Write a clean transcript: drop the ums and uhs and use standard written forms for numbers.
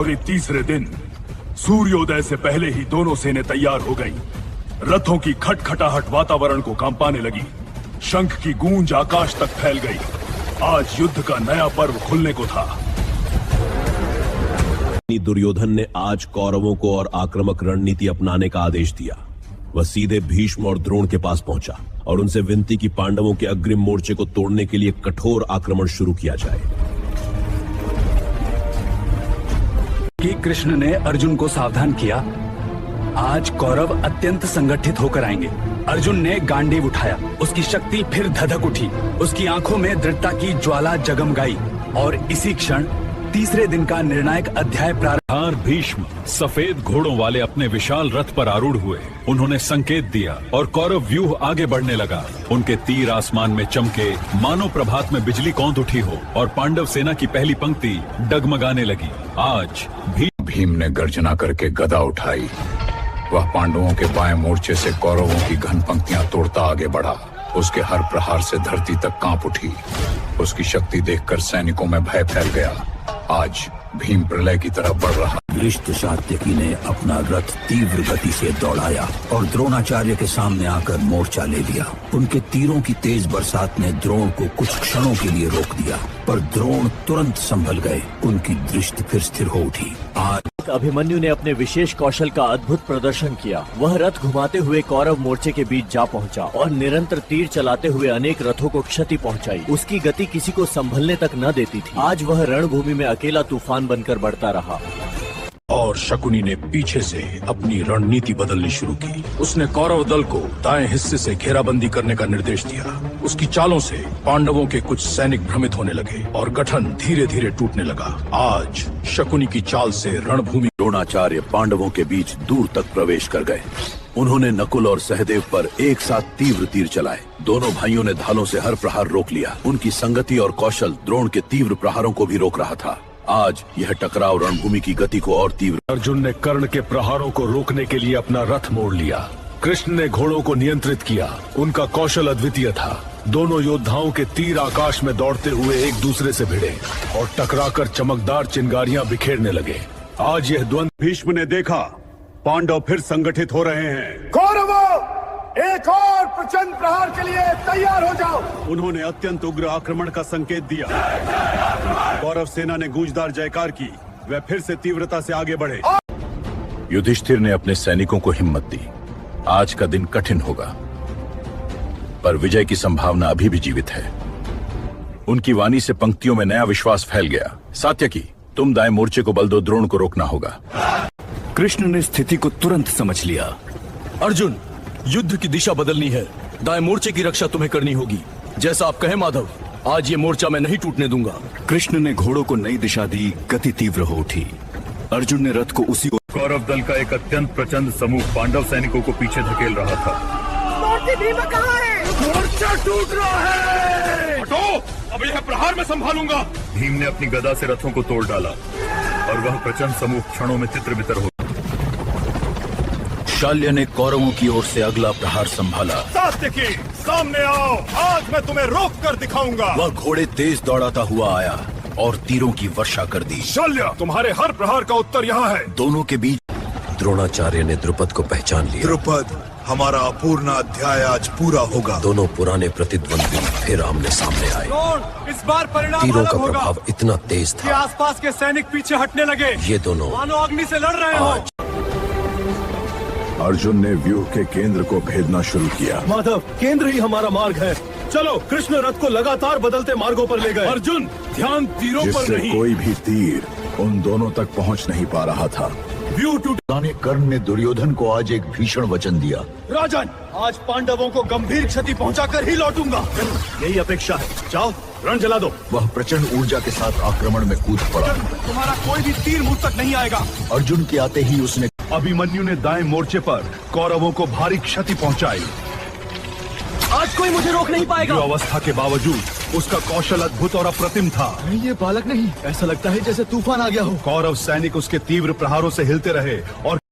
और तीसरे दिन सूर्योदय से पहले ही दोनों सेनें तैयार हो गईं। रथों की खटखटाहट वातावरण को कांपाने लगी। शंख की गूंज आकाश तक फैल गई। आज युद्ध का नया पर्व खुलने को था। दुर्योधन ने आज कौरवों को और आक्रामक रणनीति अपनाने का आदेश दिया। वह सीधे भीष्म और द्रोण के पास पहुंचा और उनसे विनती की पांडवों के अग्रिम मोर्चे को तोड़ने के लिए कठोर आक्रमण शुरू किया जाए। कि कृष्ण ने अर्जुन को सावधान किया, आज कौरव अत्यंत संगठित होकर आएंगे। अर्जुन ने गांडीव उठाया, उसकी शक्ति फिर धधक उठी, उसकी आंखों में दृढ़ता की ज्वाला जगमगाई और इसी क्षण तीसरे दिन का निर्णायक अध्याय प्रारंभ। भीष्म सफेद घोड़ों वाले अपने विशाल रथ पर आरूढ़ हुए। उन्होंने संकेत दिया और कौरव व्यूह आगे बढ़ने लगा। उनके तीर आसमान में चमके मानो प्रभात में बिजली कौंध उठी हो और पांडव सेना की पहली पंक्ति डगमगाने लगी। आज भीम ने गर्जना करके गदा उठाई। वह पांडवों के बाएं मोर्चे से कौरवों की घन पंक्तियां तोड़ता आगे बढ़ा। उसके हर प्रहार से धरती तक कांप उठी। उसकी शक्ति देखकर सैनिकों में भय फैल गया। आज भीम प्रलय की तरफ बढ़ रहा। धृष्ट सात्यकी ने अपना रथ तीव्र गति से दौड़ाया और द्रोणाचार्य के सामने आकर मोर्चा ले लिया। उनके तीरों की तेज बरसात ने द्रोण को कुछ क्षणों के लिए रोक दिया, पर द्रोण तुरंत संभल गए। उनकी दृष्टि फिर स्थिर हो उठी। आज अभिमन्यु ने अपने विशेष कौशल का अद्भुत प्रदर्शन किया। वह रथ घुमाते हुए कौरव मोर्चे के बीच जा पहुंचा और निरंतर तीर चलाते हुए अनेक रथों को क्षति पहुंचाई। उसकी गति किसी को संभलने तक न देती थी। आज वह रणभूमि में अकेला तूफान बनकर बढ़ता रहा। और शकुनी ने पीछे से अपनी रणनीति बदलनी शुरू की। उसने कौरव दल को दाएं हिस्से से घेराबंदी करने का निर्देश दिया। उसकी चालों से पांडवों के कुछ सैनिक भ्रमित होने लगे और गठन धीरे धीरे टूटने लगा। आज शकुनी की चाल से रणभूमि। द्रोणाचार्य पांडवों के बीच दूर तक प्रवेश कर गए। उन्होंने नकुल और सहदेव पर एक साथ तीव्र तीर चलाए। दोनों भाइयों ने ढालों से हर प्रहार रोक लिया। उनकी संगति और कौशल द्रोण के तीव्र प्रहारों को भी रोक रहा था। आज यह टकराव रणभूमि की गति को और तीव्र। अर्जुन ने कर्ण के प्रहारों को रोकने के लिए अपना रथ मोड़ लिया। कृष्ण ने घोड़ों को नियंत्रित किया। उनका कौशल अद्वितीय था। दोनों योद्धाओं के तीर आकाश में दौड़ते हुए एक दूसरे से भिड़े और टकराकर चमकदार चिंगारियां बिखेरने लगे। आज यह द्वंद्व। भीष्म ने देखा, पांडव फिर संगठित हो रहे हैं। कौरवों, एक और प्रचंड प्रहार के लिए तैयार हो जाओ। उन्होंने अत्यंत उग्र आक्रमण का संकेत दिया। कौरव सेना ने गूंजदार जयकार की। वे फिर से तीव्रता से आगे बढ़े। युधिष्ठिर ने अपने सैनिकों को हिम्मत दी। आज का दिन कठिन होगा, पर विजय की संभावना अभी भी जीवित है। उनकी वाणी से पंक्तियों में नया विश्वास फैल गया। सात्यकी, तुम दाएं मोर्चे को बल दो, द्रोण को रोकना होगा। कृष्ण ने स्थिति को तुरंत समझ लिया। अर्जुन, युद्ध की दिशा बदलनी है। दाएं मोर्चे की रक्षा तुम्हें करनी होगी। जैसा आप कहें माधव, आज ये मोर्चा मैं नहीं टूटने दूंगा। कृष्ण ने घोड़ों को नई दिशा दी। गति तीव्र हो उठी। अर्जुन ने रथ को उसी कौरव दल का एक अत्यंत प्रचंड समूह पांडव सैनिकों को पीछे धकेल रहा था। मोर्चा टूट रहा है। हटो, अब यह प्रहार मैं संभालूंगा। भीम ने अपनी गदा से रथों को तोड़ डाला और वह प्रचंड समूह क्षणों में तितर-बितर हो। शल्य ने कौरवों की ओर से अगला प्रहार संभाला। सात्यकी, सामने आओ, आज मैं तुम्हें रोक कर दिखाऊंगा। वह घोड़े तेज दौड़ाता हुआ आया और तीरों की वर्षा कर दी। शल्य, तुम्हारे हर प्रहार का उत्तर यहाँ है। दोनों के बीच द्रोणाचार्य ने द्रुपद को पहचान लिया। द्रुपद, हमारा अपूर्ण अध्याय आज पूरा होगा। दोनों पुराने प्रतिद्वंदी फिर आमने सामने आए। इस बार परिणाम तीरों अलग का होगा। प्रभाव इतना तेज कि था, आसपास के सैनिक पीछे हटने लगे। ये दोनों मानो अग्नि से लड़ रहे हो। अर्जुन ने व्यूह के केंद्र को भेदना शुरू किया। माधव, केंद्र ही हमारा मार्ग है। चलो, कृष्ण रथ को लगातार बदलते मार्गों पर ले गए। अर्जुन, ध्यान तीरों पर जिससे नहीं। कोई भी तीर उन दोनों तक पहुंच नहीं पा रहा था। व्यू टूटा। कर्ण ने दुर्योधन को आज एक भीषण वचन दिया। राजन, आज पांडवों को गंभीर क्षति पहुंचाकर ही लौटूंगा। यही अपेक्षा है। जाओ, रण जला दो। वह प्रचंड ऊर्जा के साथ आक्रमण में कूद पड़ा। तुम्हारा कोई भी तीर मुझ तक नहीं आएगा। अर्जुन के आते ही उसने अभिमन्यु ने दाएं मोर्चे पर कौरवों को भारी क्षति पहुंचाई। आज कोई मुझे रोक नहीं पाएगा। अवस्था के बावजूद उसका कौशल अद्भुत और अप्रतिम था। ये बालक नहीं, ऐसा लगता है जैसे तूफान आ गया हो। कौरव सैनिक उसके तीव्र प्रहारों से हिलते रहे और